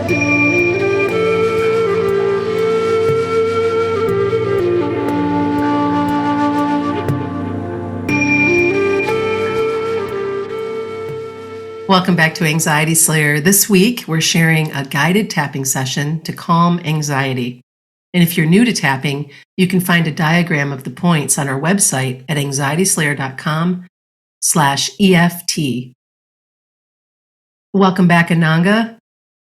Welcome back to Anxiety Slayer. This week, we're sharing a guided tapping session to calm anxiety. And if you're new to tapping, you can find a diagram of the points on our website at anxietyslayer.com/EFT. Welcome back, Ananga.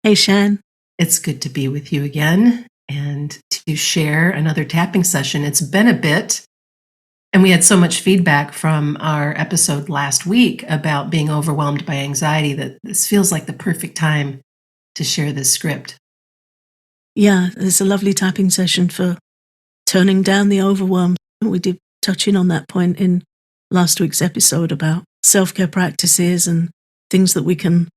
Hey, Shan. It's good to be with you again and to share another tapping session. It's been a bit. And we had so much feedback from our episode last week about being overwhelmed by anxiety that this feels like the perfect time to share this script. Yeah, it's a lovely tapping session for turning down the overwhelm. We did touch in on that point in last week's episode about self-care practices and things that we can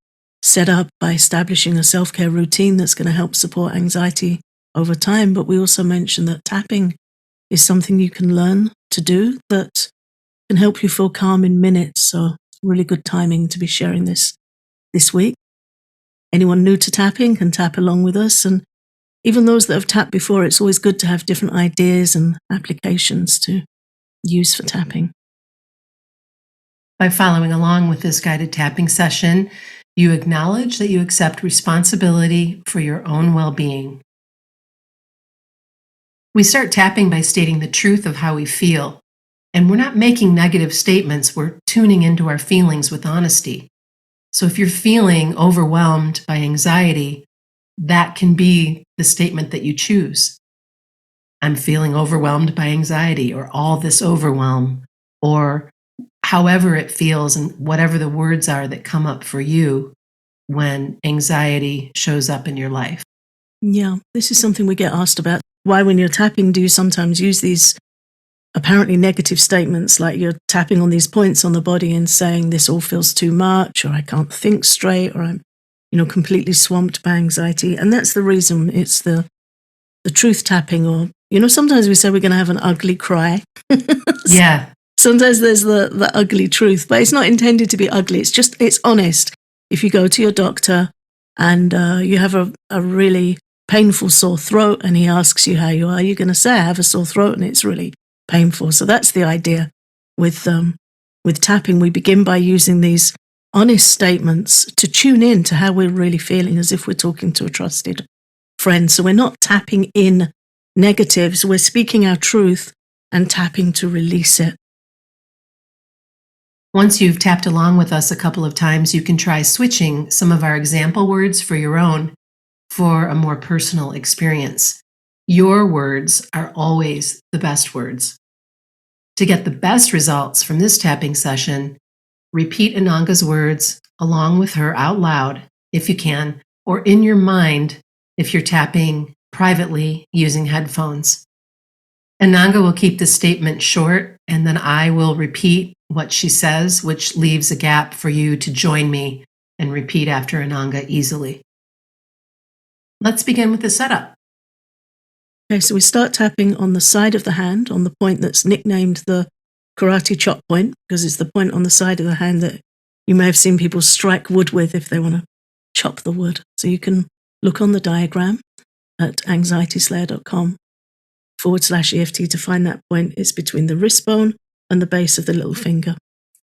set up by establishing a self-care routine that's going to help support anxiety over time. But we also mentioned that tapping is something you can learn to do that can help you feel calm in minutes. So really good timing to be sharing this week. Anyone new to tapping can tap along with us. And even those that have tapped before, it's always good to have different ideas and applications to use for tapping. By following along with this guided tapping session, you acknowledge that you accept responsibility for your own well-being. We start tapping by stating the truth of how we feel, and we're not making negative statements, we're tuning into our feelings with honesty. So if you're feeling overwhelmed by anxiety, that can be the statement that you choose. I'm feeling overwhelmed by anxiety, or all this overwhelm, or however it feels and whatever the words are that come up for you when anxiety shows up in your life. Yeah, this is something we get asked about. Why, when you're tapping, do you sometimes use these apparently negative statements, like you're tapping on these points on the body and saying this all feels too much, or I can't think straight, or I'm, completely swamped by anxiety? And that's the reason. It's the truth tapping, or, sometimes we say we're going to have an ugly cry. Yeah. Sometimes there's the ugly truth, but it's not intended to be ugly. It's honest. If you go to your doctor and you have a really painful sore throat and he asks you how you are, you're going to say, I have a sore throat and it's really painful. So that's the idea with tapping. We begin by using these honest statements to tune in to how we're really feeling, as if we're talking to a trusted friend. So we're not tapping in negatives, we're speaking our truth and tapping to release it. Once you've tapped along with us a couple of times, you can try switching some of our example words for your own for a more personal experience. Your words are always the best words. To get the best results from this tapping session, repeat Ananga's words along with her out loud, if you can, or in your mind if you're tapping privately using headphones. Ananga will keep the statement short, and then I will repeat what she says, which leaves a gap for you to join me and repeat after Ananga easily. Let's begin with the setup. Okay, so we start tapping on the side of the hand, on the point that's nicknamed the karate chop point, because it's the point on the side of the hand that you may have seen people strike wood with if they want to chop the wood. So you can look on the diagram at anxietyslayer.com/EFT to find that point. It's between the wrist bone and the base of the little finger.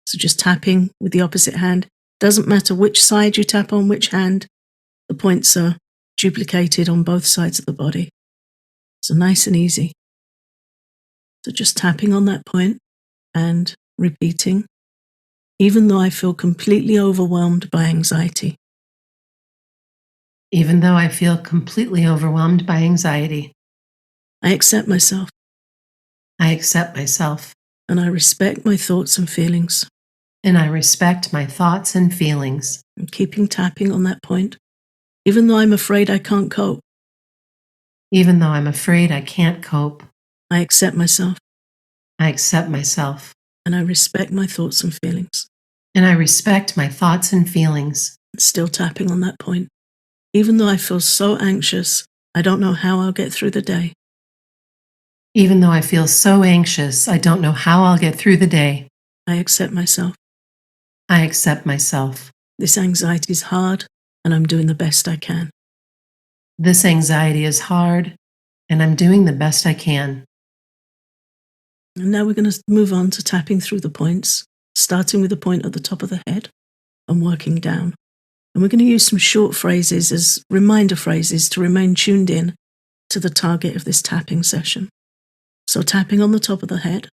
So just tapping with the opposite hand. Doesn't matter which side you tap on, which hand, the points are duplicated on both sides of the body. So nice and easy. So just tapping on that point and repeating, even though I feel completely overwhelmed by anxiety. Even though I feel completely overwhelmed by anxiety. I accept myself. I accept myself. And I respect my thoughts and feelings. And I respect my thoughts and feelings. And keeping tapping on that point, even though I'm afraid I can't cope. Even though I'm afraid I can't cope. I accept myself. I accept myself. And I respect my thoughts and feelings. And I respect my thoughts and feelings. Still tapping on that point. Even though I feel so anxious, I don't know how I'll get through the day. Even though I feel so anxious, I don't know how I'll get through the day. I accept myself. I accept myself. This anxiety is hard, and I'm doing the best I can. This anxiety is hard, and I'm doing the best I can. And now we're going to move on to tapping through the points, starting with the point at the top of the head and working down. And we're going to use some short phrases as reminder phrases to remain tuned in to the target of this tapping session. So tapping on the top of the head,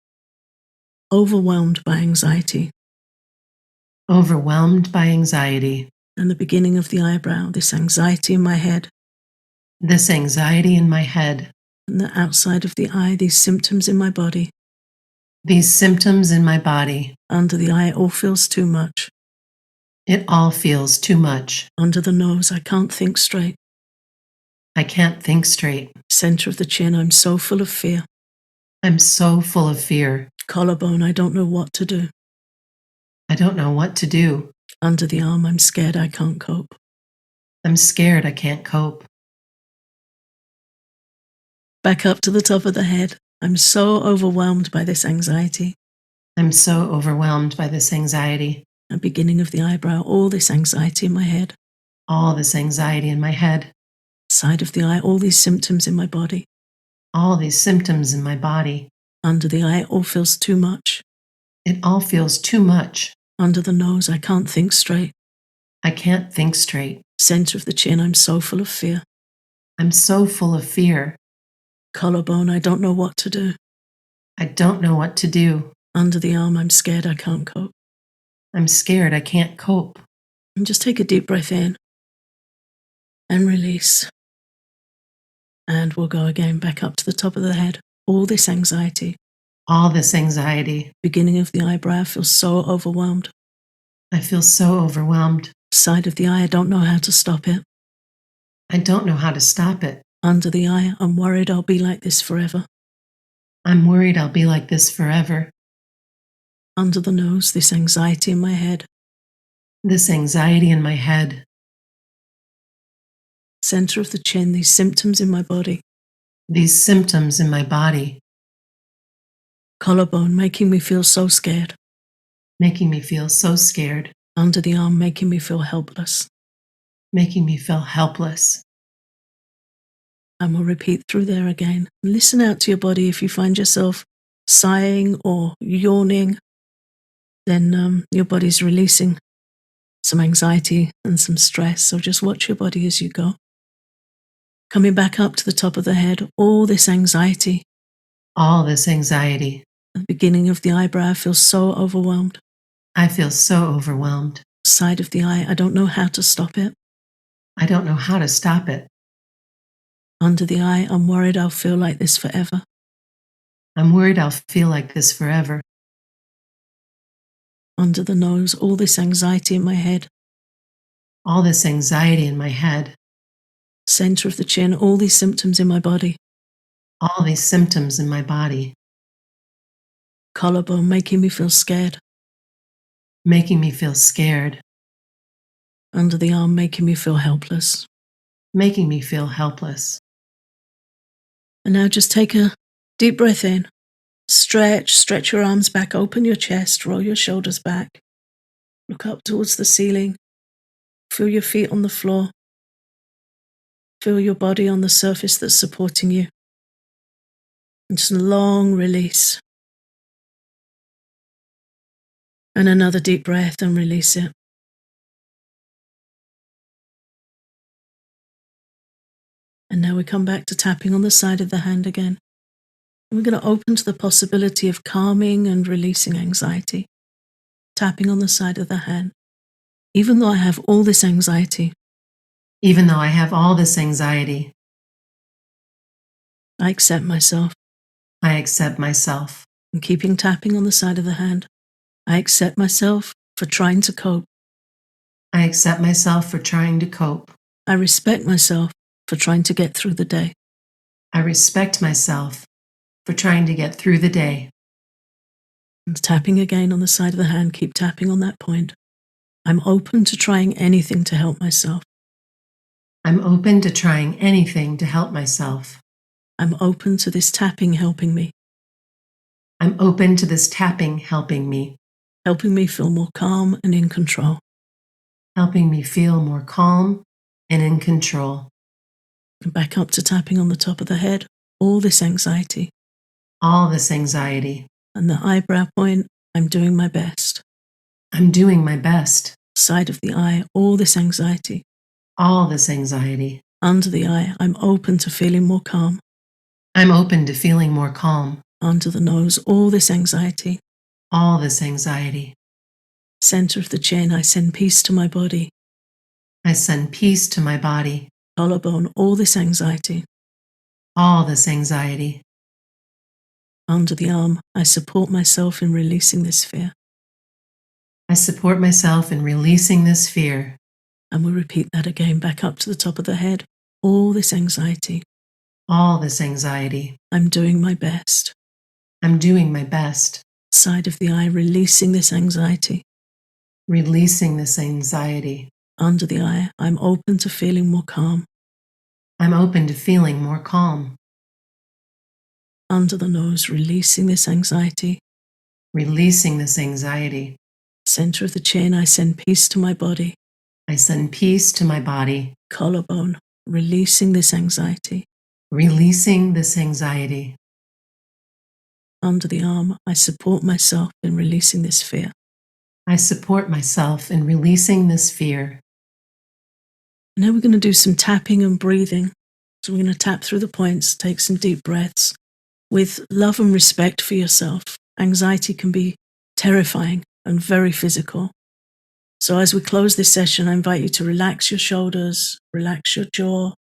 overwhelmed by anxiety. Overwhelmed by anxiety. And the beginning of the eyebrow, this anxiety in my head. This anxiety in my head. And the outside of the eye, these symptoms in my body. These symptoms in my body. Under the eye, it all feels too much. It all feels too much. Under the nose, I can't think straight. I can't think straight. Center of the chin, I'm so full of fear. I'm so full of fear. Collarbone, I don't know what to do. I don't know what to do. Under the arm, I'm scared I can't cope. I'm scared I can't cope. Back up to the top of the head, I'm so overwhelmed by this anxiety. I'm so overwhelmed by this anxiety. And beginning of the eyebrow, all this anxiety in my head. All this anxiety in my head. Side of the eye, all these symptoms in my body. All these symptoms in my body. Under the eye, it all feels too much. It all feels too much. Under the nose, I can't think straight. I can't think straight. Center of the chin, I'm so full of fear. I'm so full of fear. Collarbone, I don't know what to do. I don't know what to do. Under the arm, I'm scared I can't cope. I'm scared I can't cope. And just take a deep breath in and release. And we'll go again back up to the top of the head. All this anxiety. All this anxiety. Beginning of the eyebrow, I feel so overwhelmed. I feel so overwhelmed. Side of the eye, I don't know how to stop it. I don't know how to stop it. Under the eye, I'm worried I'll be like this forever. I'm worried I'll be like this forever. Under the nose, this anxiety in my head. This anxiety in my head. Center of the chin, these symptoms in my body. These symptoms in my body. Collarbone, making me feel so scared. Making me feel so scared. Under the arm, making me feel helpless. Making me feel helpless. And we'll repeat through there again. Listen out to your body. If you find yourself sighing or yawning, then your body's releasing some anxiety and some stress. So just watch your body as you go. Coming back up to the top of the head, all this anxiety. All this anxiety. At the beginning of the eyebrow, I feel so overwhelmed. I feel so overwhelmed. Side of the eye, I don't know how to stop it. I don't know how to stop it. Under the eye, I'm worried I'll feel like this forever. I'm worried I'll feel like this forever. Under the nose, all this anxiety in my head. All this anxiety in my head. Center of the chin, all these symptoms in my body. All these symptoms in my body. Collarbone, making me feel scared. Making me feel scared. Under the arm, making me feel helpless. Making me feel helpless. And now just take a deep breath in. Stretch your arms back, open your chest, roll your shoulders back. Look up towards the ceiling. Feel your feet on the floor. Feel your body on the surface that's supporting you. And just a long release. And another deep breath and release it. And now we come back to tapping on the side of the hand again. And we're going to open to the possibility of calming and releasing anxiety. Tapping on the side of the hand. Even though I have all this anxiety, Even though I have all this anxiety, I accept myself. I accept myself. And keeping tapping on the side of the hand, I accept myself for trying to cope. I accept myself for trying to cope. I respect myself for trying to get through the day. I respect myself for trying to get through the day. And tapping again on the side of the hand, keep tapping on that point. I'm open to trying anything to help myself. I'm open to trying anything to help myself. I'm open to this tapping helping me. I'm open to this tapping helping me. Helping me feel more calm and in control. Helping me feel more calm and in control. And back up to tapping on the top of the head, all this anxiety. All this anxiety. And the eyebrow point, I'm doing my best. I'm doing my best. Side of the eye, all this anxiety. All this anxiety. Under the eye, I'm open to feeling more calm. I'm open to feeling more calm. Under the nose, all this anxiety. All this anxiety. Center of the chin, I send peace to my body. I send peace to my body. Collarbone, all this anxiety. All this anxiety. Under the arm, I support myself in releasing this fear. I support myself in releasing this fear. And we repeat that again, back up to the top of the head, all this anxiety. All this anxiety. I'm doing my best. I'm doing my best. Side of the eye, releasing this anxiety. Releasing this anxiety. Under the eye, I'm open to feeling more calm. I'm open to feeling more calm. Under the nose, releasing this anxiety. Releasing this anxiety. Center of the chin, I send peace to my body. I send peace to my body. Collarbone, releasing this anxiety. Releasing this anxiety. Under the arm, I support myself in releasing this fear. I support myself in releasing this fear. Now we're going to do some tapping and breathing. So we're going to tap through the points, take some deep breaths. With love and respect for yourself, anxiety can be terrifying and very physical. So as we close this session, I invite you to relax your shoulders, relax your jaw,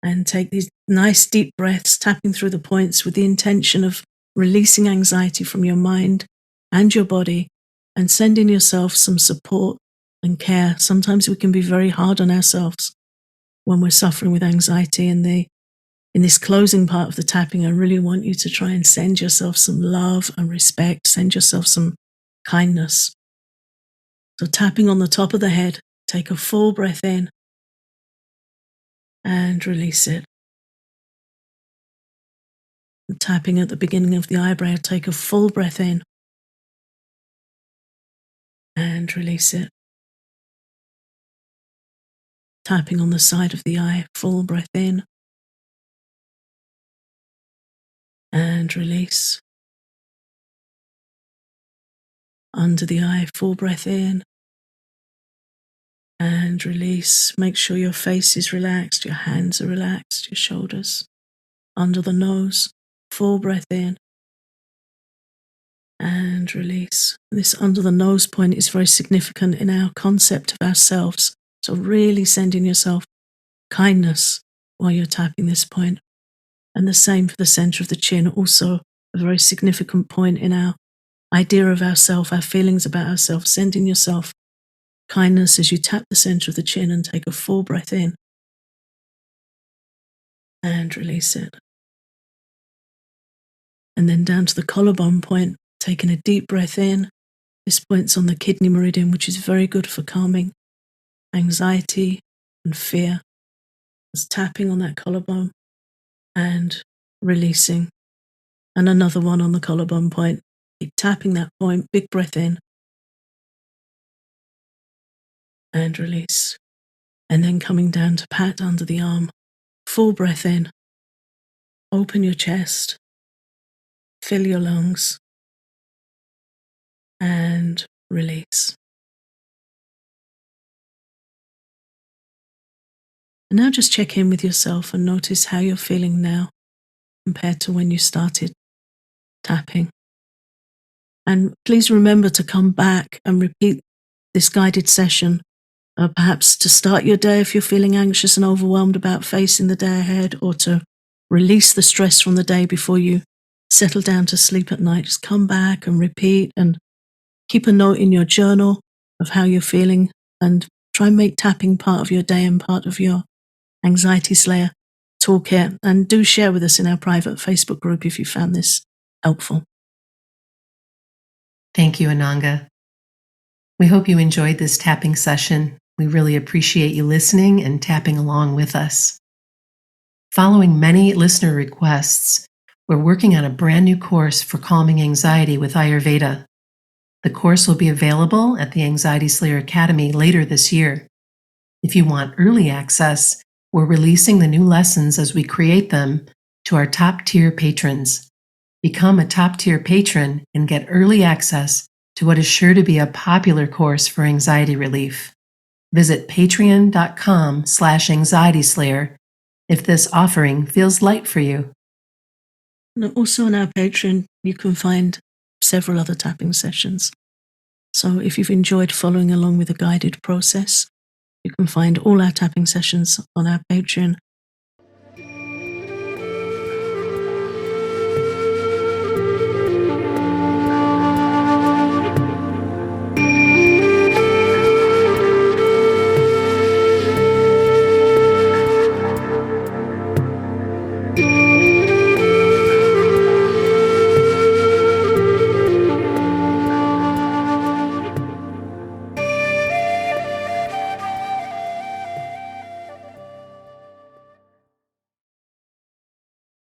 and take these nice deep breaths, tapping through the points with the intention of releasing anxiety from your mind and your body and sending yourself some support and care. Sometimes we can be very hard on ourselves when we're suffering with anxiety. And in this closing part of the tapping, I really want you to try and send yourself some love and respect, send yourself some kindness. So tapping on the top of the head, take a full breath in and release it. And tapping at the beginning of the eyebrow, take a full breath in and release it. Tapping on the side of the eye, full breath in and release. Under the eye, full breath in and release. Make sure your face is relaxed, your hands are relaxed, your shoulders. Under the nose, full breath in and release. This under the nose point is very significant in our concept of ourselves. So really sending yourself kindness while you're tapping this point. And the same for the center of the chin, also a very significant point in our idea of ourself, our feelings about ourselves, sending yourself kindness as you tap the center of the chin and take a full breath in and release it. And then down to the collarbone point, taking a deep breath in. This point's on the kidney meridian, which is very good for calming anxiety and fear. Just tapping on that collarbone and releasing. And another one on the collarbone point. Keep tapping that point, big breath in and release. And then coming down to pat under the arm, full breath in. Open your chest, fill your lungs, and release. And now just check in with yourself and notice how you're feeling now compared to when you started tapping. And please remember to come back and repeat this guided session, perhaps to start your day if you're feeling anxious and overwhelmed about facing the day ahead, or to release the stress from the day before you settle down to sleep at night. Just come back and repeat and keep a note in your journal of how you're feeling and try and make tapping part of your day and part of your Anxiety Slayer toolkit. And do share with us in our private Facebook group if you found this helpful. Thank you, Ananga. We hope you enjoyed this tapping session. We really appreciate you listening and tapping along with us. Following many listener requests, we're working on a brand new course for calming anxiety with Ayurveda. The course will be available at the Anxiety Slayer Academy later this year. If you want early access, We're releasing the new lessons as we create them to our top tier patrons. Become a top tier patron and get early access to what is sure to be a popular course for anxiety relief. Visit patreon.com/anxietyslayer if this offering feels light for you. And also on our Patreon, you can find several other tapping sessions. So if you've enjoyed following along with a guided process, you can find all our tapping sessions on our Patreon,